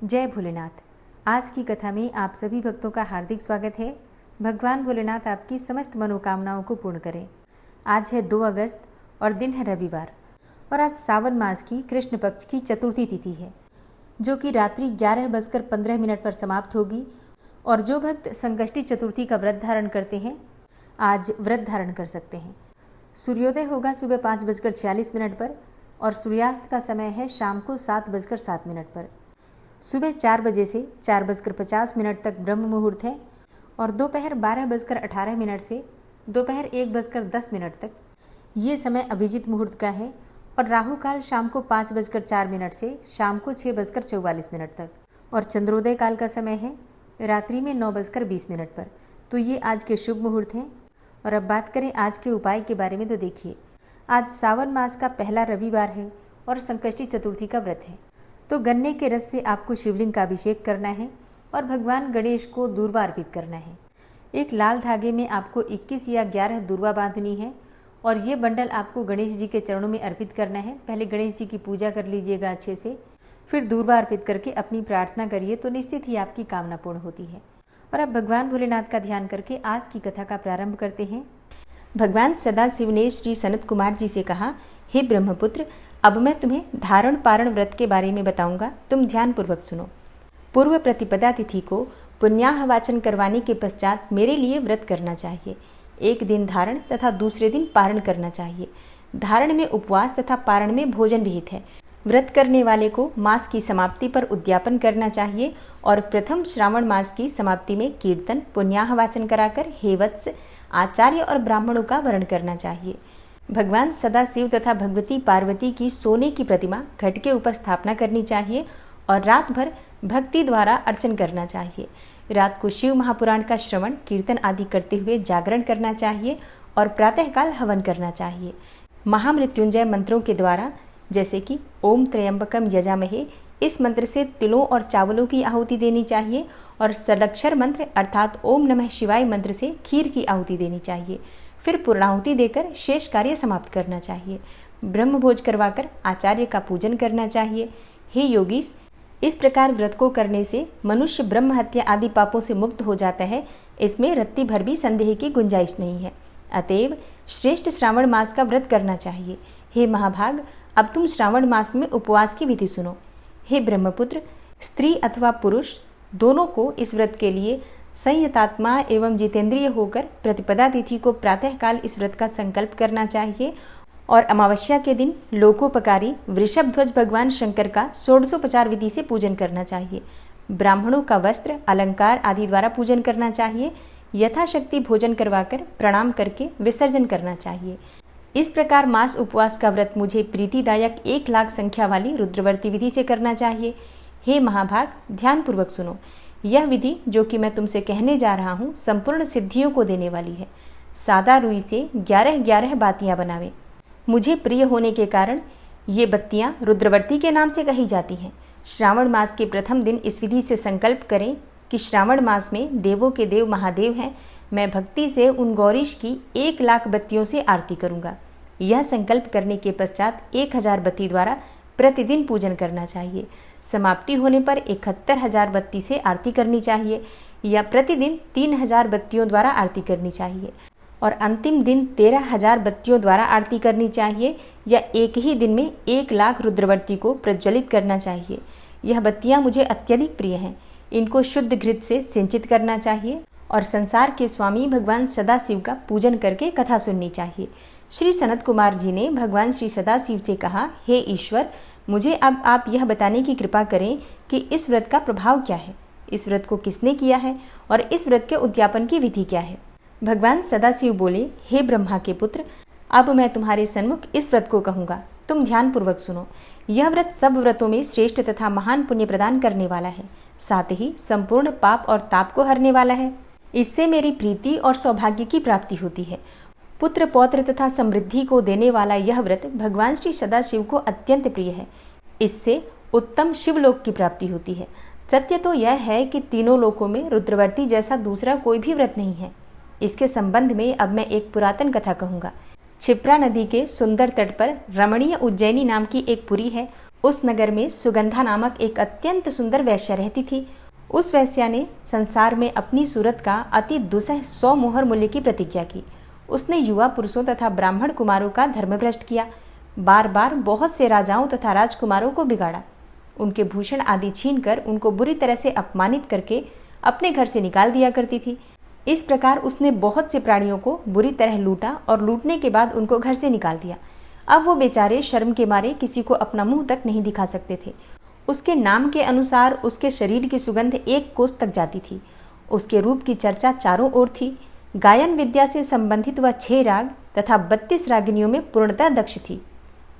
जय भोलेनाथ। आज की कथा में आप सभी भक्तों का हार्दिक स्वागत है। भगवान भोलेनाथ आपकी समस्त मनोकामनाओं को पूर्ण करें। आज है 2 अगस्त और दिन है रविवार और आज सावन मास की कृष्ण पक्ष की चतुर्थी तिथि है, जो कि रात्रि 11:15 पर समाप्त होगी। और जो भक्त संकष्टी चतुर्थी का व्रत धारण करते हैं आज व्रत धारण कर सकते हैं। सूर्योदय होगा सुबह 5:46 पर और सूर्यास्त का समय है शाम को 7:07 पर। सुबह 4 बजे से 4:50 तक ब्रह्म मुहूर्त है और दोपहर 12:18 से दोपहर 1:10 तक ये समय अभिजीत मुहूर्त का है। और राहु काल शाम को 5:04 से शाम को 6:44 तक और चंद्रोदय काल का समय है रात्रि में 9:20 पर। तो ये आज के शुभ मुहूर्त हैं। और अब बात करें आज के उपाय के बारे में, तो देखिए, आज सावन मास का पहला रविवार है और संकष्टी चतुर्थी का व्रत है। तो गन्ने के रस से आपको शिवलिंग का अभिषेक करना है और भगवान गणेश को दूर्वा अर्पित करना है। एक लाल धागे में आपको 21 या 11 दूर्वा बांधनी है और ये बंडल आपको गणेश जी के चरणों में अर्पित करना है। पहले गणेश जी की पूजा कर लीजिएगा अच्छे से, फिर दूर्वा अर्पित करके अपनी प्रार्थना करिए तो निश्चित ही आपकी कामना पूर्ण होती है। और अब भगवान भोलेनाथ का ध्यान करके आज की कथा का प्रारंभ करते हैं। भगवान सदाशिव ने श्री सनत कुमार जी से कहा, हे ब्रह्मपुत्र, अब मैं तुम्हें धारण पारण व्रत के बारे में बताऊंगा, तुम ध्यान पूर्वक सुनो। पूर्व प्रतिपदा तिथि को पुण्याह वाचन करवाने के पश्चात मेरे लिए व्रत करना चाहिए। एक दिन धारण तथा दूसरे दिन पारण करना चाहिए। धारण में उपवास तथा पारण में भोजन विहित है। व्रत करने वाले को मास की समाप्ति पर उद्यापन करना चाहिए और प्रथम श्रावण मास की समाप्ति में कीर्तन पुण्याह वाचन कराकर हे वत्स आचार्य और ब्राह्मणों का वर्ण करना चाहिए। भगवान सदाशिव तथा भगवती पार्वती की सोने की प्रतिमा घट के ऊपर स्थापना करनी चाहिए और रात भर भक्ति द्वारा अर्चन करना चाहिए। रात को शिव महापुराण का श्रवण कीर्तन आदि करते हुए जागरण करना चाहिए और प्रातःकाल हवन करना चाहिए। महामृत्युंजय मंत्रों के द्वारा, जैसे कि ओम त्र्यंबकम यजामहे, इस मंत्र से तिलों और चावलों की आहुति देनी चाहिए और षडक्षर मंत्र अर्थात ओम नमः शिवाय मंत्र से खीर की आहुति देनी चाहिए। फिर पूर्णाहुति देकर शेष कार्य समाप्त करना चाहिए। ब्रह्म भोज करवाकर आचार्य का पूजन करना चाहिए। हे योगीश, इस प्रकार व्रत को करने से मनुष्य ब्रह्म हत्या आदि पापों से मुक्त हो जाता है। इसमें रत्ती भर भी संदेह की गुंजाइश नहीं है। अतएव श्रेष्ठ श्रावण मास का व्रत करना चाहिए। हे महाभाग, अब तुम श्रावण मास में उपवास की विधि सुनो। हे ब्रह्मपुत्र, स्त्री अथवा पुरुष दोनों को इस व्रत के लिए संयतात्मा एवं जितेंद्रिय होकर प्रतिपदा तिथि को प्रातःकाल इस व्रत का संकल्प करना चाहिए और अमावस्या के दिन लोकोपकारी वृषभ ध्वज भगवान शंकर का षोडशोपचार विधि से पूजन करना चाहिए। ब्राह्मणों का वस्त्र अलंकार आदि द्वारा पूजन करना चाहिए। यथाशक्ति भोजन करवाकर प्रणाम करके विसर्जन करना चाहिए। इस प्रकार मास उपवास का व्रत मुझे प्रीतिदायक 1 लाख संख्या वाली रुद्रवर्ती विधि से करना चाहिए। हे महाभाग, ध्यान पूर्वक सुनो। यह विधि जो कि मैं तुमसे कहने जा रहा हूँ संपूर्ण सिद्धियों को देने वाली है। सादा रुई से 11 बातियां बनावे। मुझे प्रिय होने के कारण ये बत्तियां रुद्रवर्ती के नाम से कही जाती हैं। श्रावण मास के प्रथम दिन इस विधि से संकल्प करें कि श्रावण मास में देवों के देव महादेव हैं। मैं भक्ति से उन गौरीश की 1 लाख बत्तियों से आरती करूंगा। यह संकल्प करने के पश्चात 1000 बत्ती द्वारा प्रतिदिन पूजन करना चाहिए। समाप्ति होने पर 71,000 बत्ती से आरती करनी चाहिए या प्रतिदिन 3000 बत्तियों द्वारा आरती करनी चाहिए और अंतिम दिन 13,000 बत्तियों द्वारा आरती करनी चाहिए या एक ही दिन में 1 लाख रुद्रवर्ती को प्रज्वलित करना चाहिए। यह बत्तियां मुझे अत्यधिक प्रिय हैं। इनको शुद्ध घृत से सिंचित करना चाहिए और संसार के स्वामी भगवान सदाशिव का पूजन करके कथा सुननी चाहिए। श्री सनत कुमार जी ने भगवान श्री सदाशिव से कहा, हे ईश्वर, मुझे अब आप यह बताने की कृपा करें कि इस व्रत का प्रभाव क्या है, इस व्रत को किसने किया है और इस व्रत के उद्यापन की विधि क्या है। भगवान सदाशिव बोले, हे ब्रह्मा के पुत्र, अब मैं तुम्हारे सन्मुख इस व्रत को कहूँगा, तुम ध्यान पूर्वक सुनो। यह व्रत सब व्रतों में श्रेष्ठ तथा महान पुण्य प्रदान करने वाला है, साथ ही संपूर्ण पाप और ताप को हरने वाला है। इससे मेरी प्रीति और सौभाग्य की प्राप्ति होती है। पुत्र पौत्र तथा समृद्धि को देने वाला यह व्रत भगवान श्री सदाशिव को अत्यंत प्रिय है। इससे उत्तम शिवलोक की प्राप्ति होती है। सत्य तो यह है कि तीनों लोकों में रुद्रवर्ती जैसा दूसरा कोई भी व्रत नहीं है। इसके संबंध में अब मैं एक पुरातन कथा कहूँगा। क्षिप्रा नदी के सुंदर तट पर रमणीय उज्जैनी नाम की एक पुरी है उस नगर में सुगंधा नामक एक अत्यंत सुंदर वेश्या रहती थी। उस वेश्या ने संसार में अपनी सूरत का अति दुसह 100 मोहर मूल्य की प्रतिज्ञा की। उसने युवा पुरुषों तथा ब्राह्मण कुमारों का धर्मभ्रष्ट किया, बार बार बहुत से राजाओं तथा राजकुमारों को बिगाड़ा, उनके भूषण आदि छीनकर उनको बुरी तरह से अपमानित करके अपने घर से निकाल दिया करती थी। इस प्रकार उसने बहुत से प्राणियों को बुरी तरह लूटा और लूटने के बाद उनको घर से निकाल दिया। अब वो बेचारे शर्म के मारे किसी को अपना मुंह तक नहीं दिखा सकते थे। उसके नाम के अनुसार उसके शरीर की सुगंध 1 कोस तक जाती थी। उसके रूप की चर्चा चारों ओर थी। गायन विद्या से संबंधित वह 6 राग तथा 32 रागिनियों में पूर्णतः दक्ष थी।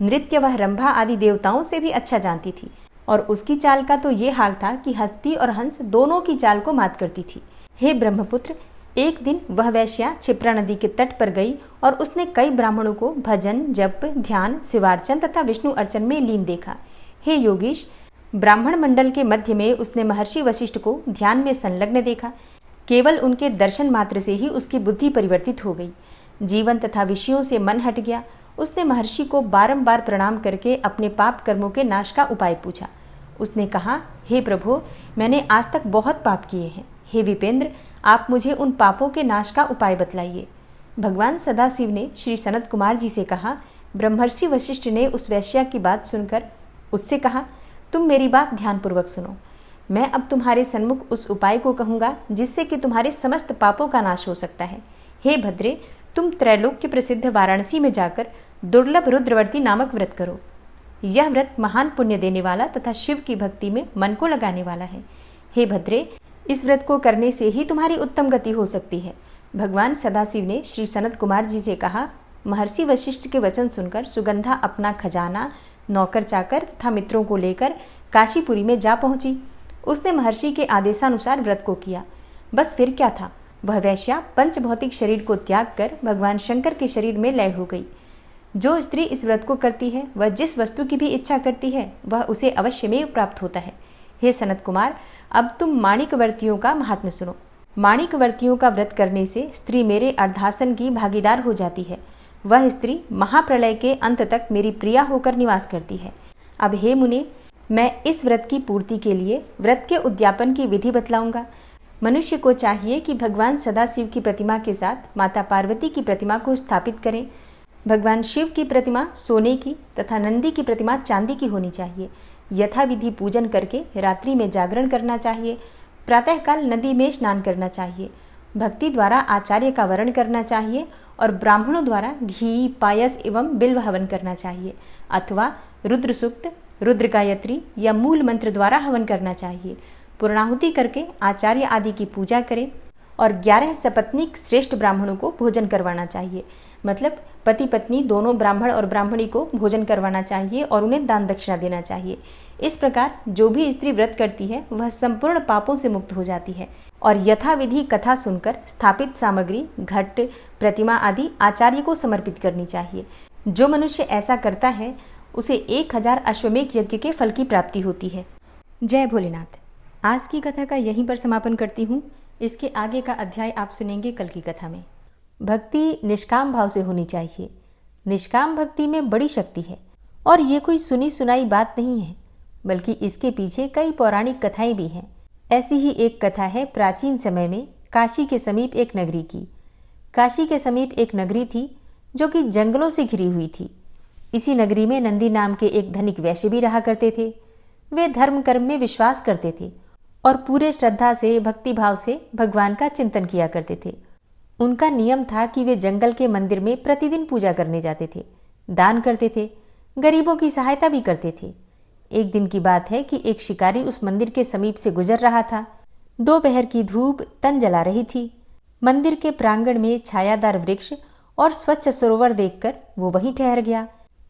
नृत्य वह रंभा आदि देवताओं से भी अच्छा जानती थी और उसकी चाल का तो ये हाल था कि हस्ती और हंस दोनों की चाल को मात करती थी। हे ब्रह्मपुत्र, एक दिन वह वेश्या क्षिप्रा नदी के तट पर गई और उसने कई ब्राह्मणों को भजन, जप, ध्यान, शिवार्चन तथा विष्णु अर्चन में लीन देखा। हे योगीश, ब्राह्मण मंडल के मध्य में उसने महर्षि वशिष्ठ को ध्यान में संलग्न देखा। केवल उनके दर्शन मात्र से ही उसकी बुद्धि परिवर्तित हो गई। जीवन तथा विषयों से मन हट गया। उसने महर्षि को बारंबार प्रणाम करके अपने पाप कर्मों के नाश का उपाय पूछा। उसने कहा, हे प्रभु, मैंने आज तक बहुत पाप किए हैं। हे विपेंद्र, आप मुझे उन पापों के नाश का उपाय बतलाइए। भगवान सदाशिव ने श्री सनत कुमार जी से कहा। ब्रह्मर्षि वशिष्ठ ने उस वैश्या की बात सुनकर उससे कहा, तुम मेरी बात ध्यानपूर्वक सुनो। मैं अब तुम्हारे सन्मुख उस उपाय को कहूँगा जिससे कि तुम्हारे समस्त पापों का नाश हो सकता है। हे भद्रे, तुम त्रैलोक्य प्रसिद्ध वाराणसी में जाकर दुर्लभ रुद्रवर्ती नामक व्रत करो। यह व्रत महान पुण्य देने वाला तथा शिव की भक्ति में मन को लगाने वाला है। हे भद्रे, इस व्रत को करने से ही तुम्हारी उत्तम गति हो सकती है। भगवान सदाशिव ने श्री सनत कुमार जी से कहा। महर्षि वशिष्ठ के वचन सुनकर सुगंधा अपना खजाना, नौकर चाकर तथा मित्रों को लेकर काशीपुरी में जा पहुंची। उसने महर्षि के आदेशानुसार व्रत को किया। बस फिर क्या था, वह वैश्या पंच भौतिक शरीर को त्याग कर भगवान शंकर के शरीर में लय हो गई। जो स्त्री इस व्रत को करती है वह जिस वस्तु की भी इच्छा करती है वह उसे अवश्य में प्राप्त होता है। हे सनत कुमार, अब तुम माणिकवर्तियों का महात्म्य सुनो। माणिकवर्तियों का व्रत करने से स्त्री मेरे अर्धासन की भागीदार हो जाती है। वह स्त्री महाप्रलय के अंत तक मेरी प्रिया होकर निवास करती है। अब हे मुने, मैं इस व्रत की पूर्ति के लिए व्रत के उद्यापन की विधि बतलाऊंगा। मनुष्य को चाहिए कि भगवान सदाशिव की प्रतिमा के साथ माता पार्वती की प्रतिमा को स्थापित करें। भगवान शिव की प्रतिमा सोने की तथा नंदी की प्रतिमा चांदी की होनी चाहिए। यथाविधि पूजन करके रात्रि में जागरण करना चाहिए। प्रातःकाल नदी में स्नान करना चाहिए। भक्ति द्वारा आचार्य का वरण करना चाहिए और ब्राह्मणों द्वारा घी, पायस एवं बिल्व हवन करना चाहिए अथवा रुद्र सूक्त, रुद्र गायत्री या मूल मंत्र द्वारा हवन करना चाहिए। पूर्णाहुति करके आचार्य आदि की पूजा करें और 11 सपत्नीक श्रेष्ठ ब्राह्मणों को भोजन करवाना चाहिए। मतलब पति पत्नी दोनों ब्राह्मण और ब्राह्मणी को भोजन करवाना चाहिए और उन्हें दान दक्षिणा देना चाहिए। इस प्रकार जो भी स्त्री व्रत करती है वह संपूर्ण पापों से मुक्त हो जाती है और यथाविधि कथा सुनकर स्थापित सामग्री, घट, प्रतिमा आदि आचार्य को समर्पित करनी चाहिए। जो मनुष्य ऐसा करता है उसे 1000 अश्वमेध यज्ञ के फल की प्राप्ति होती है। जय भोलेनाथ। आज की कथा का यहीं पर समापन करती हूँ। इसके आगे का अध्याय आप सुनेंगे कल की कथा में। भक्ति निष्काम भाव से होनी चाहिए। निष्काम भक्ति में बड़ी शक्ति है और ये कोई सुनी सुनाई बात नहीं है, बल्कि इसके पीछे कई पौराणिक कथाएं भी हैं। ऐसी ही एक कथा है प्राचीन समय में काशी के समीप एक नगरी की। काशी के समीप एक नगरी थी जो कि जंगलों से घिरी हुई थी। इसी नगरी में नंदी नाम के एक धनिक वैश्य भी रहा करते थे। वे धर्म कर्म में विश्वास करते थे और पूरे श्रद्धा से, भक्ति भाव से भगवान का चिंतन किया करते थे। उनका नियम था कि वे जंगल के मंदिर में प्रतिदिन पूजा करने जाते थे, दान करते थे, गरीबों की सहायता भी करते थे। एक दिन की बात है कि एक शिकारी उस मंदिर के समीप से गुजर रहा था। दोपहर की धूप तन जला रही थी। मंदिर के प्रांगण में छायादार वृक्ष और स्वच्छ सरोवर देखकर वो वहीं ठहर गया।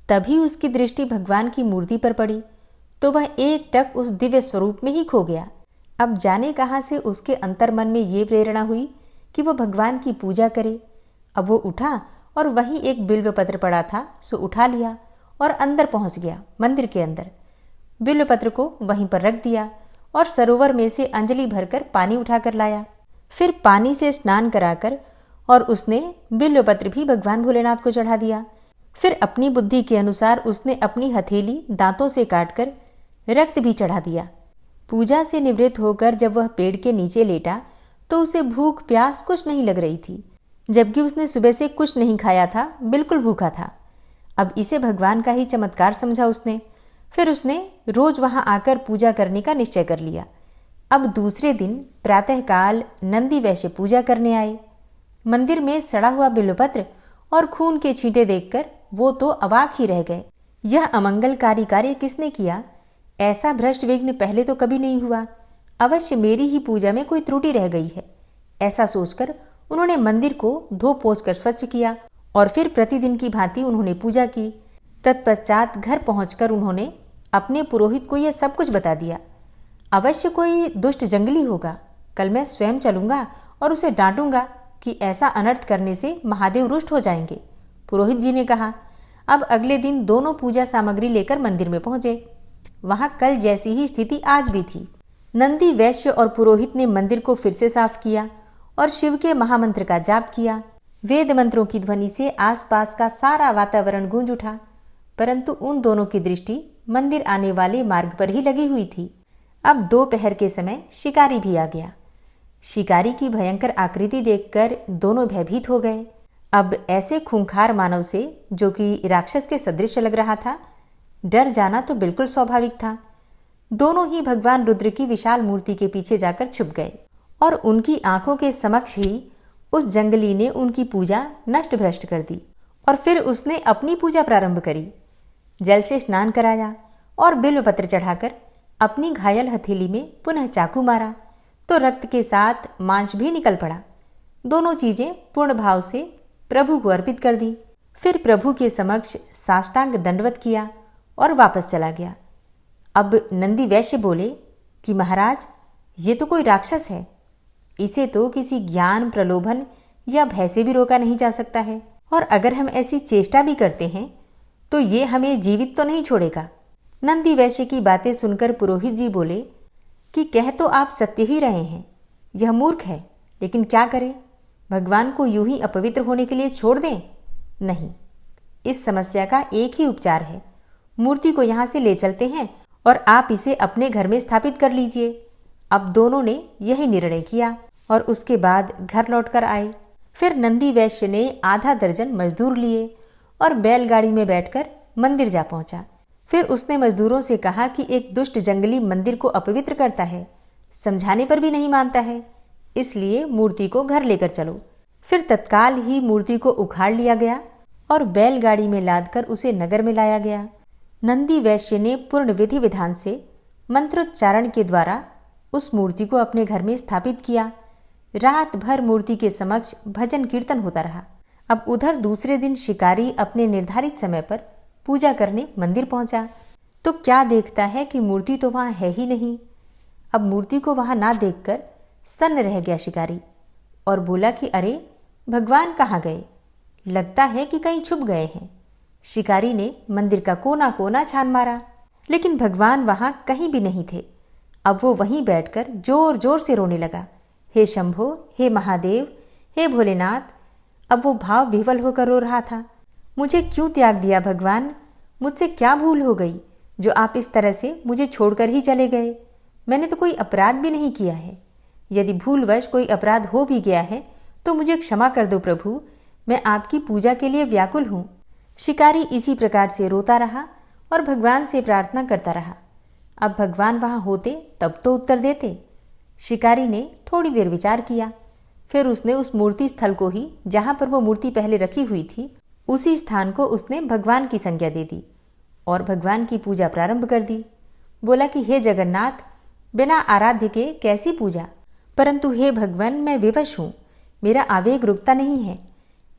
तभी उसकी दृष्टि भगवान की मूर्ति पर पड़ी तो वह एक टक उस दिव्य स्वरूप में ही खो गया। अब जाने कहाँ से उसके अंतर्मन में ये प्रेरणा हुई कि वो भगवान की पूजा करे। अब वो उठा और वहीं एक बिल्व पत्र पड़ा था सो उठा लिया और अंदर पहुंच गया। मंदिर के अंदर बिल्व पत्र को वहीं पर रख दिया और सरोवर में से अंजलि भरकर पानी उठाकर लाया। फिर पानी से स्नान कराकर और उसने बिल्व पत्र भी भगवान भोलेनाथ को चढ़ा दिया। फिर अपनी बुद्धि के अनुसार उसने अपनी हथेली दांतों से काटकर रक्त भी चढ़ा दिया। पूजा से निवृत्त होकर जब वह पेड़ के नीचे लेटा तो उसे भूख प्यास कुछ नहीं लग रही थी, जबकि उसने सुबह से कुछ नहीं खाया था, बिल्कुल भूखा था। अब इसे भगवान का ही चमत्कार समझा उसने। फिर उसने रोज वहां आकर पूजा करने का निश्चय कर लिया। अब दूसरे दिन प्रातःकाल नंदी वैश्य पूजा करने आए। मंदिर में सड़ा हुआ बिल्वपत्र और खून के छींटे देखकर वो तो अवाक ही रह गए। यह अमंगलकारी कार्य किसने किया? ऐसा भ्रष्ट विघ्न पहले तो कभी नहीं हुआ। अवश्य मेरी ही पूजा में कोई त्रुटि रह गई है। ऐसा सोचकर उन्होंने मंदिर को धो पोंछ कर स्वच्छ किया और फिर प्रतिदिन की भांति उन्होंने पूजा की। तत्पश्चात घर पहुंचकर उन्होंने अपने पुरोहित को यह सब कुछ बता दिया। अवश्य कोई दुष्ट जंगली होगा। कल मैं स्वयं चलूंगा और उसे डांटूंगा कि ऐसा अनर्थ करने से महादेव रुष्ट हो जाएंगे। पुरोहित जी ने कहा। अब अगले दिन दोनों पूजा सामग्री लेकर मंदिर में पहुंचे। वहां कल जैसी ही स्थिति आज भी थी। नंदी वैश्य और पुरोहित ने मंदिर को फिर से साफ किया और शिव के महामंत्र का जाप किया। वेद मंत्रों की ध्वनि से आसपास का सारा वातावरण गूंज उठा, परंतु उन दोनों की दृष्टि मंदिर आने वाले मार्ग पर ही लगी हुई थी। अब दोपहर के समय शिकारी भी आ गया। शिकारी की भयंकर आकृति देखकर दोनों भयभीत हो गए। अब ऐसे खूंखार मानव से, जो कि राक्षस के सदृश लग रहा था, डर जाना तो बिल्कुल स्वाभाविक था। दोनों ही भगवान रुद्र की विशाल मूर्ति के पीछे जाकर छुप गए और उनकी आंखों के समक्ष ही उस जंगली ने उनकी पूजा नष्ट भ्रष्ट कर दी और फिर उसने अपनी पूजा प्रारंभ करी। जल से स्नान कराया और बिल्वपत्र चढ़ाकर अपनी घायल हथेली में पुनः चाकू मारा तो रक्त के साथ मांस भी निकल पड़ा। दोनों चीजें पूर्ण भाव से प्रभु को अर्पित कर दी। फिर प्रभु के समक्ष साष्टांग दंडवत किया और वापस चला गया। अब नंदी वैश्य बोले कि महाराज, ये तो कोई राक्षस है। इसे तो किसी ज्ञान, प्रलोभन या भय से भी रोका नहीं जा सकता है, और अगर हम ऐसी चेष्टा भी करते हैं तो ये हमें जीवित तो नहीं छोड़ेगा। नंदी वैश्य की बातें सुनकर पुरोहित जी बोले कि कह तो आप सत्य ही रहे हैं। यह मूर्ख है, लेकिन क्या करें? भगवान को यूं ही अपवित्र होने के लिए छोड़ दें? नहीं, इस समस्या का एक ही उपचार है। मूर्ति को यहाँ से ले चलते हैं और आप इसे अपने घर में स्थापित कर लीजिए। अब दोनों ने यही निर्णय किया और उसके बाद घर लौटकर आए। फिर नंदी वैश्य ने आधा दर्जन मजदूर लिए और बैलगाड़ी में बैठकर मंदिर जा पहुंचा। फिर उसने मजदूरों से कहा कि एक दुष्ट जंगली मंदिर को अपवित्र करता है, समझाने पर भी नहीं मानता है, इसलिए मूर्ति को घर लेकर चलो। फिर तत्काल ही मूर्ति को उखाड़ लिया गया और बैलगाड़ी में लादकर उसे नगर में लाया गया। नंदी वैश्य ने पूर्ण विधि विधान से मंत्रोच्चारण के द्वारा उस मूर्ति को अपने घर में स्थापित किया। रात भर मूर्ति के समक्ष भजन कीर्तन होता रहा। अब उधर दूसरे दिन शिकारी अपने निर्धारित समय पर पूजा करने मंदिर पहुंचा तो क्या देखता है कि मूर्ति तो वहां है ही नहीं। अब मूर्ति को वहां ना देखकर सन्न रह गया शिकारी और बोला कि अरे, भगवान कहाँ गए? लगता है कि कहीं छुप गए हैं। शिकारी ने मंदिर का कोना कोना छान मारा, लेकिन भगवान वहां कहीं भी नहीं थे। अब वो वहीं बैठकर जोर जोर से रोने लगा, हे शंभो, हे महादेव, हे भोलेनाथ। अब वो भाव विह्वल होकर रो रहा था। मुझे क्यों त्याग दिया भगवान? मुझसे क्या भूल हो गई जो आप इस तरह से मुझे छोड़कर ही चले गए? मैंने तो कोई अपराध भी नहीं किया है। यदि भूलवश कोई अपराध हो भी गया है तो मुझे क्षमा कर दो प्रभु, मैं आपकी पूजा के लिए व्याकुल हूँ। शिकारी इसी प्रकार से रोता रहा और भगवान से प्रार्थना करता रहा। अब भगवान वहाँ होते तब तो उत्तर देते। शिकारी ने थोड़ी देर विचार किया, फिर उसने उस मूर्ति स्थल को ही, जहाँ पर वो मूर्ति पहले रखी हुई थी, उसी स्थान को उसने भगवान की संज्ञा दे दी और भगवान की पूजा प्रारंभ कर दी। बोला कि हे जगन्नाथ, बिना आराध्य के कैसी पूजा? परंतु हे भगवान, मैं विवश हूँ, मेरा आवेग रुकता नहीं है।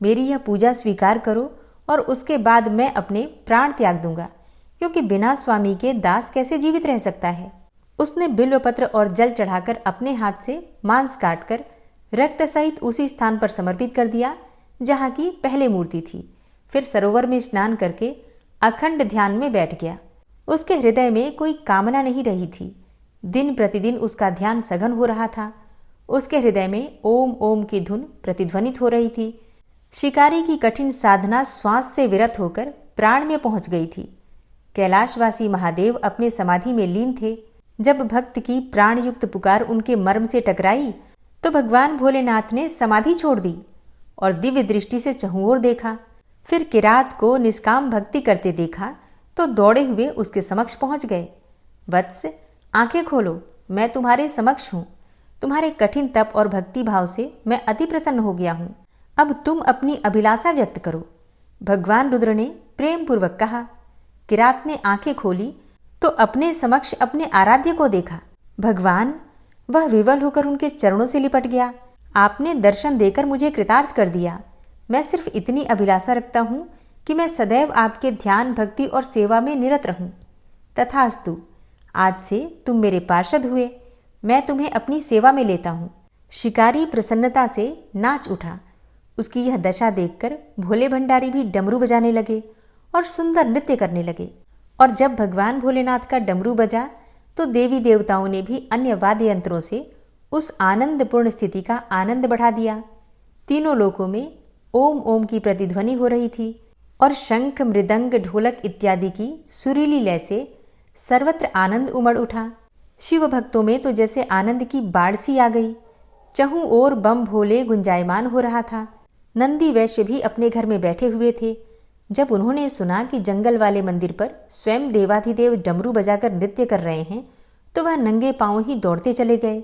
मेरी यह पूजा स्वीकार करो और उसके बाद मैं अपने प्राण त्याग दूंगा, क्योंकि बिना स्वामी के दास कैसे जीवित रह सकता है। उसने बिल्वपत्र और जल चढ़ाकर अपने हाथ से मांस काटकर रक्त सहित उसी स्थान पर समर्पित कर दिया जहाँ की पहले मूर्ति थी। फिर सरोवर में स्नान करके अखंड ध्यान में बैठ गया। उसके हृदय में कोई कामना नहीं रही थी। दिन प्रतिदिन उसका ध्यान सघन हो रहा था। उसके हृदय में ओम ओम की धुन प्रतिध्वनित हो रही थी। शिकारी की कठिन साधना श्वास से विरत होकर प्राण में पहुंच गई थी। कैलाशवासी महादेव अपने समाधि में लीन थे। जब भक्त की प्राणयुक्त पुकार उनके मर्म से टकराई तो भगवान भोलेनाथ ने समाधि छोड़ दी और दिव्य दृष्टि से चहुओर देखा। फिर किरात को निष्काम भक्ति करते देखा तो दौड़े हुए उसके समक्ष पहुंच गए। वत्स, आंखें खोलो, मैं तुम्हारे समक्ष हूं। तुम्हारे कठिन तप और भक्ति भाव से मैं अति प्रसन्न हो गया हूं। अब तुम अपनी अभिलाषा व्यक्त करो। भगवान रुद्र ने प्रेम पूर्वक कहा। किरात ने आंखें खोली तो अपने समक्ष अपने आराध्य को देखा। भगवान, वह विवल होकर उनके चरणों से लिपट गया। आपने दर्शन देकर मुझे कृतार्थ कर दिया। मैं सिर्फ इतनी अभिलाषा रखता हूँ कि मैं सदैव आपके ध्यान, भक्ति और सेवा में निरत रहूं। तथास्तु, आज से तुम मेरे पार्षद हुए। मैं तुम्हें अपनी सेवा में लेता हूँ। शिकारी प्रसन्नता से नाच उठा। उसकी यह दशा देखकर भोले भंडारी भी डमरू बजाने लगे और सुंदर नृत्य करने लगे। और जब भगवान भोलेनाथ का डमरू बजा तो देवी देवताओं ने भी अन्य वाद्य यंत्रों से उस आनंदपूर्ण स्थिति का आनंद बढ़ा दिया। तीनों लोकों में ओम ओम की प्रतिध्वनि हो रही थी और शंख, मृदंग, ढोलक इत्यादि की सुरीली लय से सर्वत्र आनंद उमड़ उठा। शिव भक्तों में तो जैसे आनंद की बाढ़ सी आ गई। चहुं ओर बम भोले गुंजायमान हो रहा था। नंदी वैश्य भी अपने घर में बैठे हुए थे। जब उन्होंने सुना कि जंगल वाले मंदिर पर स्वयं देवाधिदेव डमरू बजाकर नृत्य कर रहे हैं तो वह नंगे पांव ही दौड़ते चले गए।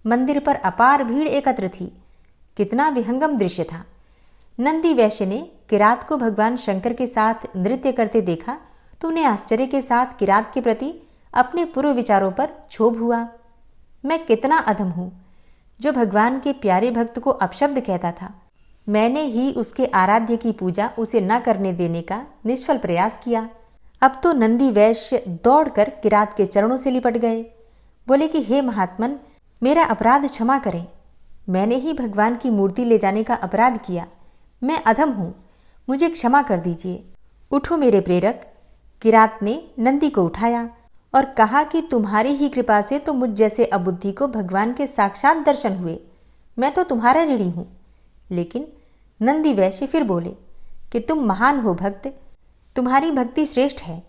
मंदिर पर अपार भीड़ एकत्र थी। कितना विहंगम दृश्य था। नंदी वैश्य ने किरात को भगवान शंकर के साथ नृत्य करते देखा तो उन्हें आश्चर्य के साथ किरात के प्रति अपने पूर्व विचारों पर क्षोभ हुआ। मैं कितना अधम हूँ जो भगवान के प्यारे भक्त को अपशब्द कहता था। मैंने ही उसके आराध्य की पूजा उसे न करने देने का निष्फल प्रयास किया। अब तो नंदी वैश्य दौड़कर किरात के चरणों से लिपट गए। बोले कि हे महात्मन, मेरा अपराध क्षमा करें। मैंने ही भगवान की मूर्ति ले जाने का अपराध किया। मैं अधम हूँ, मुझे क्षमा कर दीजिए। उठो मेरे प्रेरक। किरात ने नंदी को उठाया और कहा कि तुम्हारी ही कृपा से तो मुझ जैसे अबुद्धि को भगवान के साक्षात दर्शन हुए। मैं तो तुम्हारा ऋणी हूँ। लेकिन नंदी वैश्य फिर बोले कि तुम महान हो भक्त, तुम्हारी भक्ति श्रेष्ठ है।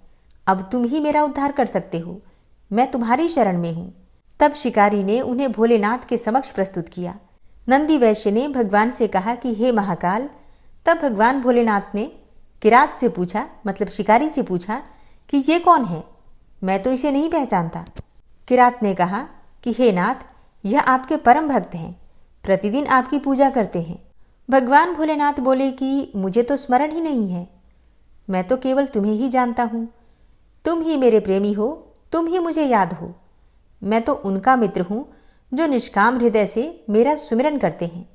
अब तुम ही मेरा उद्धार कर सकते हो। मैं तुम्हारी शरण में हूँ। तब शिकारी ने उन्हें भोलेनाथ के समक्ष प्रस्तुत किया। नंदी वैश्य ने भगवान से कहा कि हे महाकाल। तब भगवान भोलेनाथ ने किरात से पूछा, मतलब शिकारी से पूछा कि ये कौन है, मैं तो इसे नहीं पहचानता। किरात ने कहा कि हे नाथ, यह आपके परम भक्त हैं, प्रतिदिन आपकी पूजा करते हैं। भगवान भोलेनाथ बोले कि मुझे तो स्मरण ही नहीं है। मैं तो केवल तुम्हें ही जानता हूँ। तुम ही मेरे प्रेमी हो, तुम ही मुझे याद हो। मैं तो उनका मित्र हूँ जो निष्काम हृदय से मेरा सुमिरन करते हैं।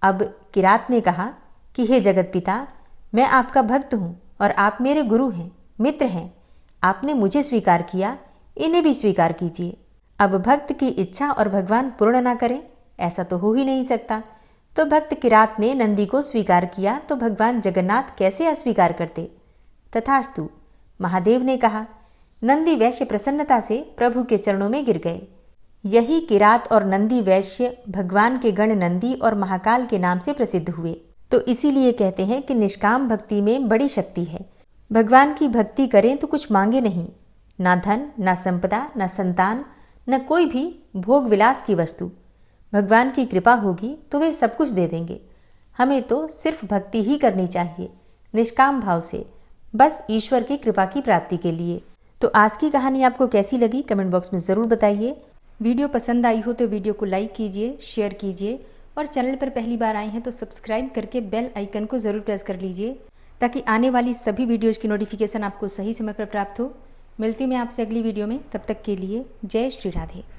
अब किरात ने कहा कि हे जगत पिता, मैं आपका भक्त हूँ और आप मेरे गुरु हैं, मित्र हैं। आपने मुझे स्वीकार किया, इन्हें भी स्वीकार कीजिए। अब भक्त की इच्छा और भगवान पूर्ण ना करें, ऐसा तो हो ही नहीं सकता। तो भक्त किरात ने नंदी को स्वीकार किया तो भगवान जगन्नाथ कैसे अस्वीकार करते। तथास्तु, महादेव ने कहा। नंदी वैश्य प्रसन्नता से प्रभु के चरणों में गिर गए। यही किरात और नंदी वैश्य भगवान के गण नंदी और महाकाल के नाम से प्रसिद्ध हुए। तो इसीलिए कहते हैं कि निष्काम भक्ति में बड़ी शक्ति है। भगवान की भक्ति करें तो कुछ मांगे नहीं, ना धन, ना संपदा, ना संतान, न कोई भी भोग विलास की वस्तु। भगवान की कृपा होगी तो वे सब कुछ दे देंगे। हमें तो सिर्फ भक्ति ही करनी चाहिए, निष्काम भाव से, बस ईश्वर की कृपा की प्राप्ति के लिए। तो आज की कहानी आपको कैसी लगी कमेंट बॉक्स में ज़रूर बताइए। वीडियो पसंद आई हो तो वीडियो को लाइक कीजिए, शेयर कीजिए और चैनल पर पहली बार आए हैं तो सब्सक्राइब करके बेल आइकन को ज़रूर प्रेस कर लीजिए ताकि आने वाली सभी वीडियोज़ की नोटिफिकेशन आपको सही समय पर प्राप्त हो। मिलती हूँ मैं आपसे अगली वीडियो में, तब तक के लिए जय श्री राधे।